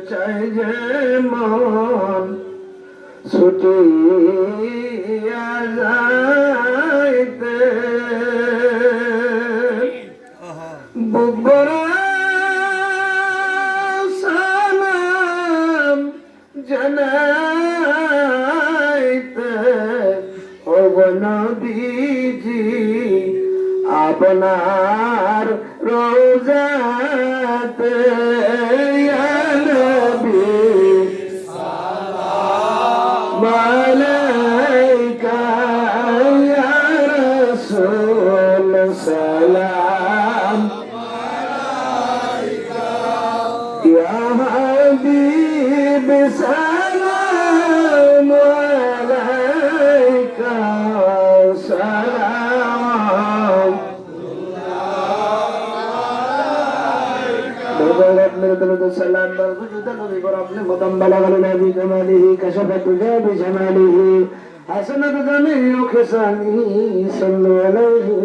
চাই যে মন ছুটিয়া যাইতে বুক ভরা সালাম জানাইতে ও নবীজি আপনার রোজাতে ইয়া নবী সালাম আলাইকা ইয়া রাসূল সালাম আলাইকা ইয়া হাবিব সালাম আলাইকা সালাম سلام برجود نبی برابر مدام بلغ نبی جماله کشفت جاب جماله حسنت جمیع خصاله صلوا علیه